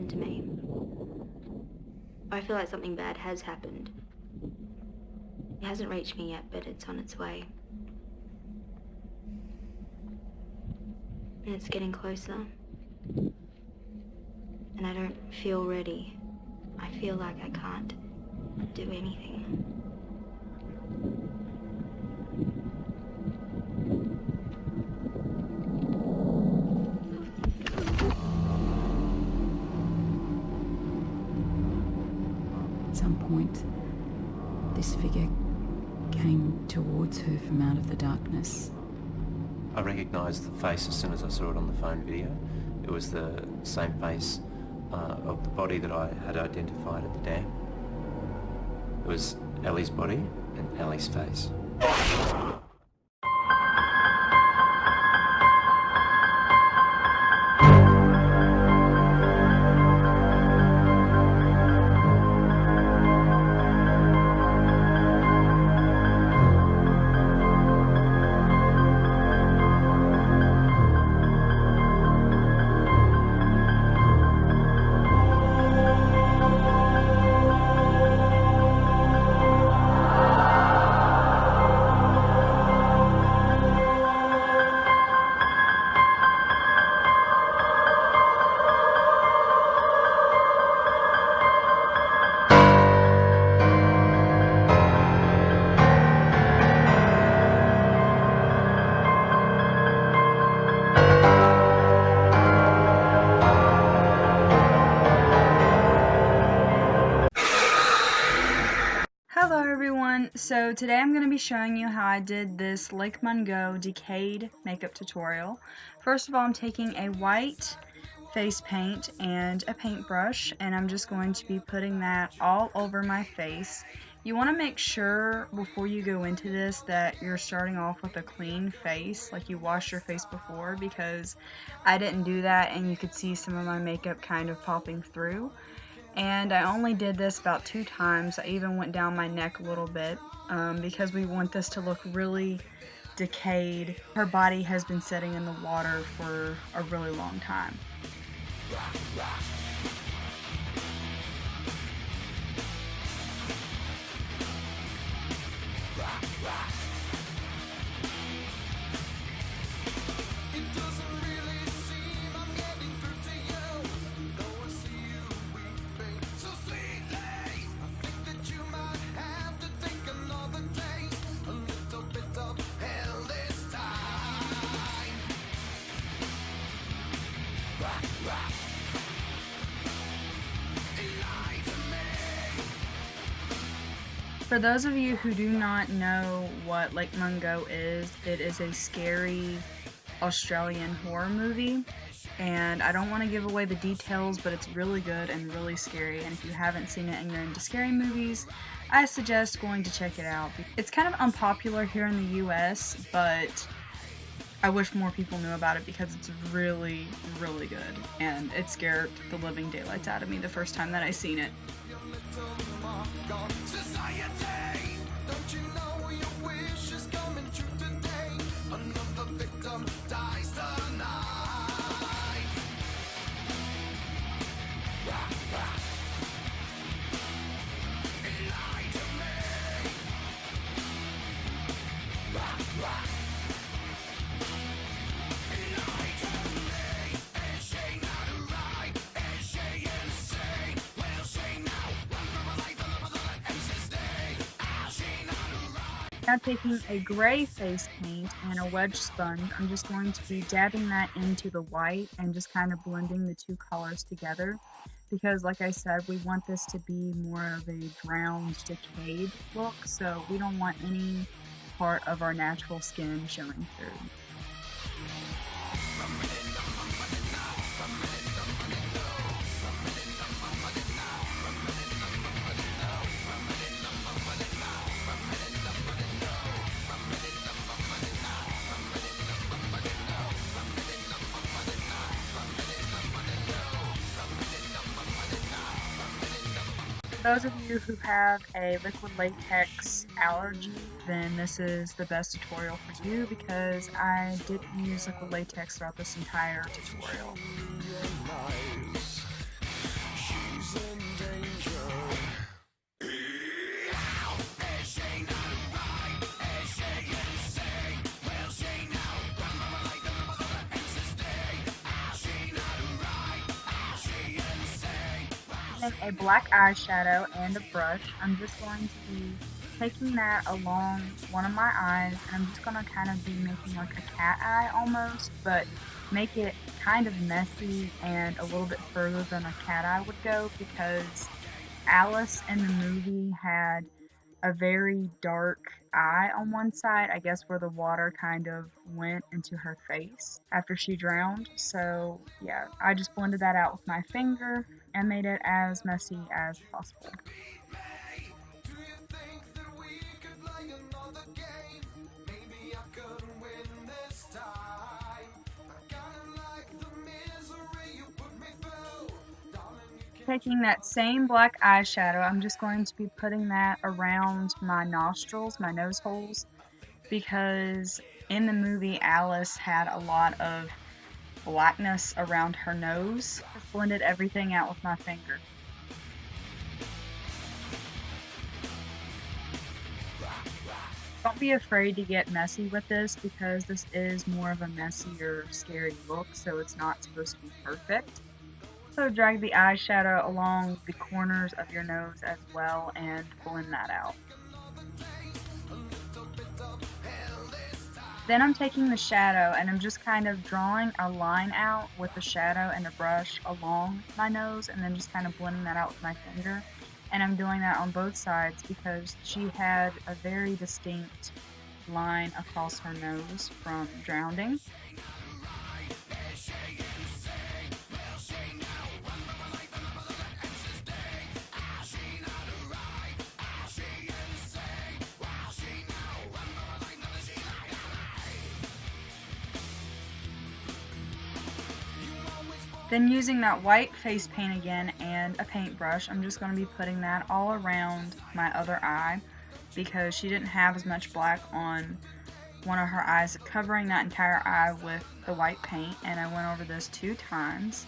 happened to me. I feel like something bad has happened. It hasn't reached me yet, but it's on its way. And it's getting closer. And I don't feel ready. I feel like I can't do anything. At some point, this figure came towards her from out of the darkness. I recognised the face as soon as I saw it on the phone video. It was the same face of the body that I had identified at the dam. It was Ellie's body and Ellie's face. Hello everyone, so today I'm going to be showing you how I did this Lake Mungo Decayed makeup tutorial. First of all, I'm taking a white face paint and a paintbrush, and I'm just going to be putting that all over my face. You want to make sure before you go into this that you're starting off with a clean face, like you washed your face before, because I didn't do that and you could see some of my makeup kind of popping through. And I only did this about 2 times. I even went down my neck a little bit because we want this to look really decayed. Her body has been sitting in the water for a really long time. For those of you who do not know what Lake Mungo is, it is a scary Australian horror movie, and I don't want to give away the details, but it's really good and really scary, and if you haven't seen it and you're into scary movies, I suggest going to check it out. It's kind of unpopular here in the US, but I wish more people knew about it because it's really, really good, and it scared the living daylights out of me the first time that I seen it. Now taking a gray face paint and a wedge sponge, I'm just going to be dabbing that into the white and just kind of blending the 2 colors together, because like I said, we want this to be more of a drowned, decayed look, so we don't want any part of our natural skin showing through. Those of you who have a liquid latex allergy, then this is the best tutorial for you because I didn't use liquid latex throughout this entire tutorial. using a black eyeshadow and a brush, I'm just going to be taking that along one of my eyes, and I'm just going to kind of be making like a cat eye almost, but make it kind of messy and a little bit further than a cat eye would go, because Alice in the movie had a very dark eye on one side, I guess where the water kind of went into her face after she drowned. So yeah, I just blended that out with my finger and made it as messy as possible. Taking that same black eyeshadow, I'm just going to be putting that around my nostrils, my nose holes, because in the movie Alice had a lot of blackness around her nose. Just blended everything out with my finger. Don't be afraid to get messy with this, because this is more of a messier, scary look, so it's not supposed to be perfect. So drag the eyeshadow along the corners of your nose as well and blend that out. Then I'm taking the shadow and I'm just kind of drawing a line out with the shadow and a brush along my nose, and then just kind of blending that out with my finger. And I'm doing that on both sides because she had a very distinct line across her nose from drowning. Then using that white face paint again and a paintbrush, I'm just going to be putting that all around my other eye, because she didn't have as much black on one of her eyes, covering that entire eye with the white paint, and I went over this 2 times.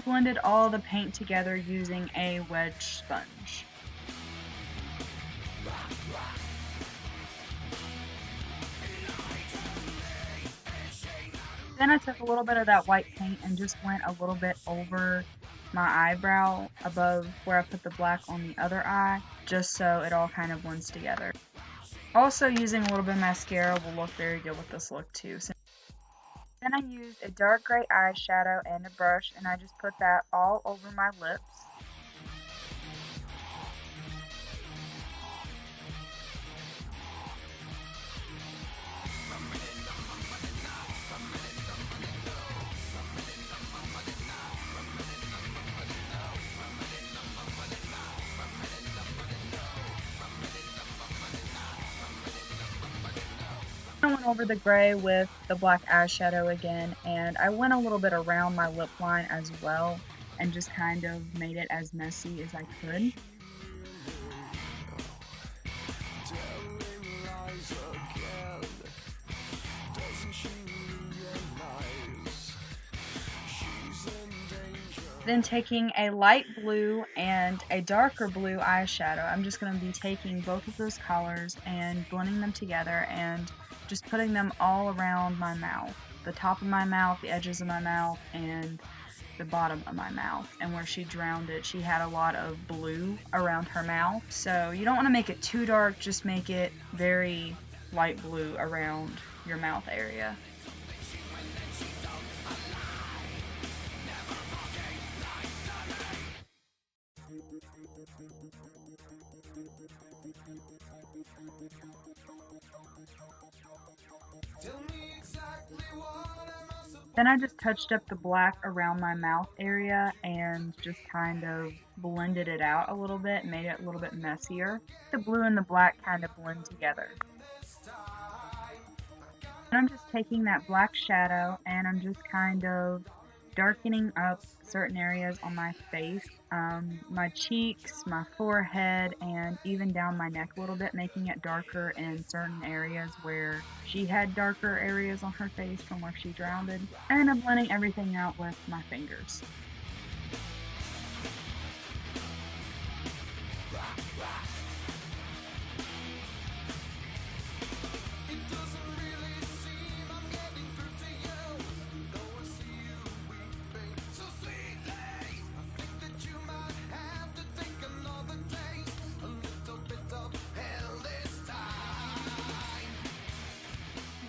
Blended all the paint together using a Wedge sponge. Then I took a little bit of that white paint and just went a little bit over my eyebrow above where I put the black on the other eye, just so it all kind of blends together. Also, using a little bit of mascara will look very good with this look too. Then I used a dark gray eyeshadow and a brush, and I just put that all over my lips. I went over the gray with the black eyeshadow again, and I went a little bit around my lip line as well, and just kind of made it as messy as I could. Then taking a light blue and a darker blue eyeshadow, I'm just going to be taking both of those colors and blending them together and just putting them all around my mouth. The top of my mouth, the edges of my mouth, and the bottom of my mouth. And where she drowned it, she had a lot of blue around her mouth. So you don't want to make it too dark, just make it very light blue around your mouth area. Then I just touched up the black around my mouth area and just kind of blended it out a little bit, made it a little bit messier. The blue and the black kind of blend together. And I'm just taking that black shadow and I'm just kind of darkening up certain areas on my face, my cheeks, my forehead, and even down my neck a little bit, making it darker in certain areas where she had darker areas on her face from where she drowned. And I'm blending everything out with my fingers.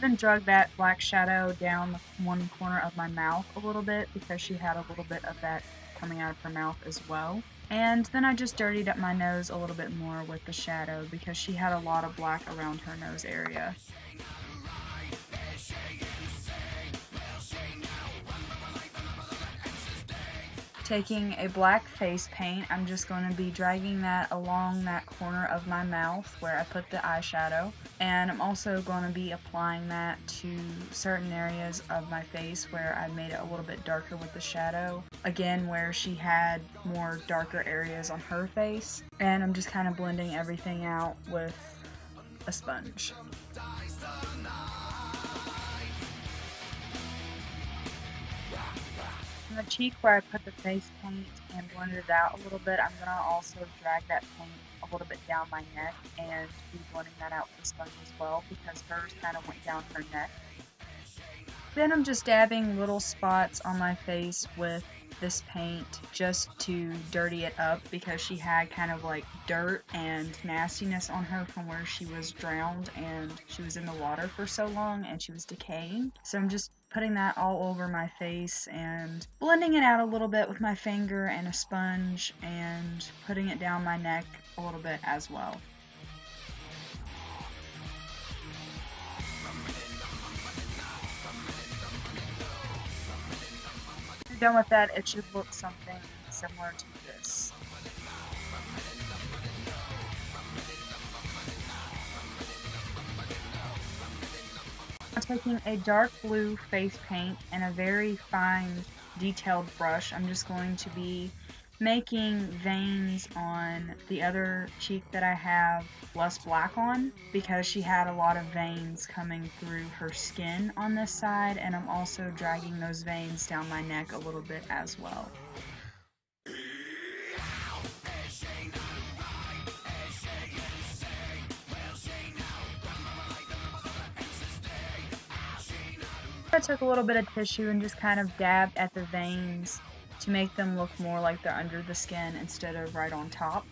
Then drug that black shadow down the one corner of my mouth a little bit because she had a little bit of that coming out of her mouth as well. And then I just dirtied up my nose a little bit more with the shadow because she had a lot of black around her nose area. Taking a black face paint, I'm just going to be dragging that along that corner of my mouth where I put the eyeshadow, and I'm also going to be applying that to certain areas of my face where I made it a little bit darker with the shadow, again where she had more darker areas on her face, and I'm just kind of blending everything out with a sponge. On the cheek where I put the face paint and blended it out a little bit, I'm going to also drag that paint a little bit down my neck and be blending that out with the sponge as well because hers kind of went down her neck. Then I'm just dabbing little spots on my face with this paint just to dirty it up because she had kind of like dirt and nastiness on her from where she was drowned and she was in the water for so long and she was decaying. So I'm just putting that all over my face and blending it out a little bit with my finger and a sponge and putting it down my neck a little bit as well. Done with that, it should look something similar to this. I'm taking a dark blue face paint and a very fine detailed brush. I'm just going to be making veins on the other cheek that I have less black on because she had a lot of veins coming through her skin on this side, and I'm also dragging those veins down my neck a little bit as well. I took a little bit of tissue and just kind of dabbed at the veins to make them look more like they're under the skin instead of right on top.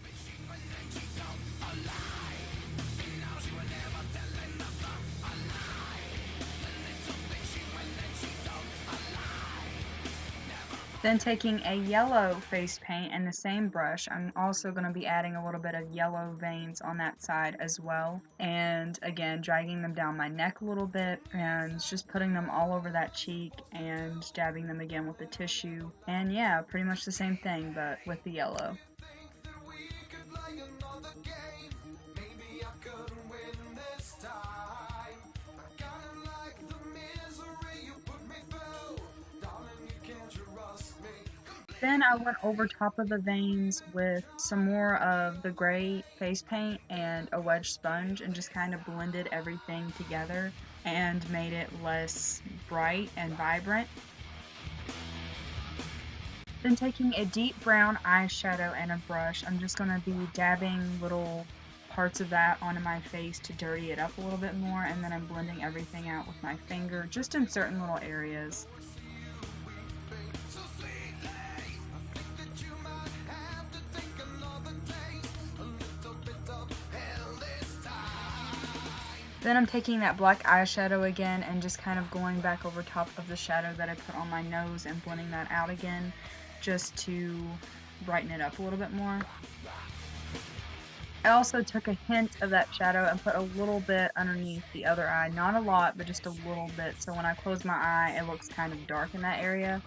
Then taking a yellow face paint and the same brush, I'm also going to be adding a little bit of yellow veins on that side as well. And again, dragging them down my neck a little bit and just putting them all over that cheek and dabbing them again with the tissue. And yeah, pretty much the same thing, but with the yellow. Then I went over top of the veins with some more of the gray face paint and a Wedge sponge and just kind of blended everything together and made it less bright and vibrant. Then taking a deep brown eyeshadow and a brush, I'm just going to be dabbing little parts of that onto my face to dirty it up a little bit more, and then I'm blending everything out with my finger just in certain little areas. Then I'm taking that black eyeshadow again and just kind of going back over top of the shadow that I put on my nose and blending that out again just to brighten it up a little bit more. I also took a hint of that shadow and put a little bit underneath the other eye. Not a lot, but just a little bit, so when I close my eye it looks kind of dark in that area.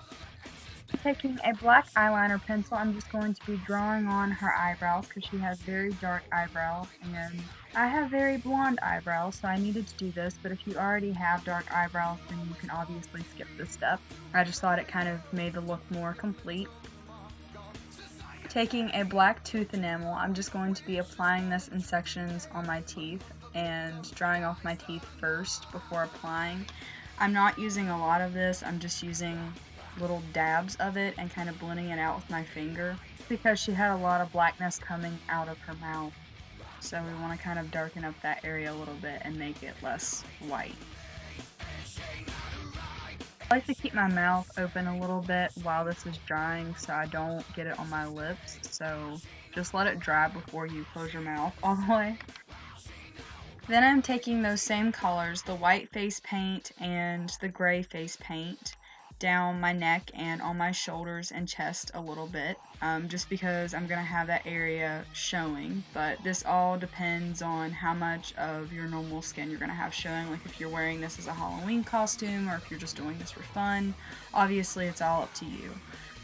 Taking a black eyeliner pencil, I'm just going to be drawing on her eyebrows because she has very dark eyebrows and I have very blonde eyebrows, so I needed to do this, but if you already have dark eyebrows then you can obviously skip this step. I just thought it kind of made the look more complete. Taking a black tooth enamel, I'm just going to be applying this in sections on my teeth and drying off my teeth first before applying. I'm not using a lot of this, I'm just using little dabs of it and kind of blending it out with my finger because she had a lot of blackness coming out of her mouth. So we want to kind of darken up that area a little bit and make it less white. I like to keep my mouth open a little bit while this is drying so I don't get it on my lips. So just let it dry before you close your mouth all the way. Then I'm taking those same colors, the white face paint and the gray face paint, down my neck and on my shoulders and chest a little bit, just because I'm going to have that area showing. But this all depends on how much of your normal skin you're going to have showing. Like if you're wearing this as a Halloween costume or if you're just doing this for fun, obviously it's all up to you.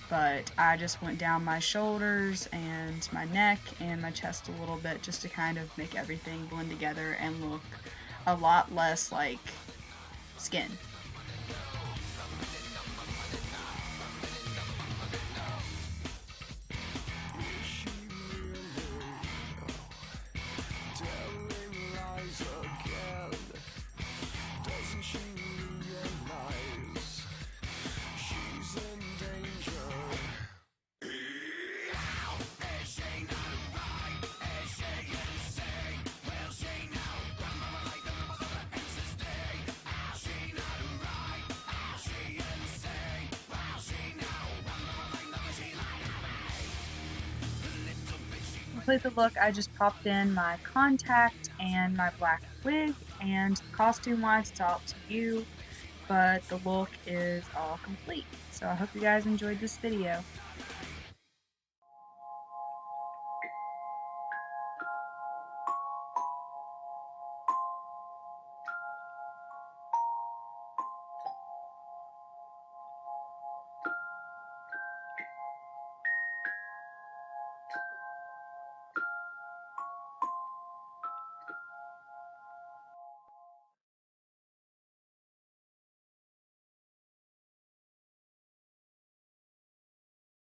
But I just went down my shoulders and my neck and my chest a little bit just to kind of make everything blend together and look a lot less like skin. To complete the look, I just popped in my contact and my black wig, and costume-wise, it's all up to you, but the look is all complete. So I hope you guys enjoyed this video.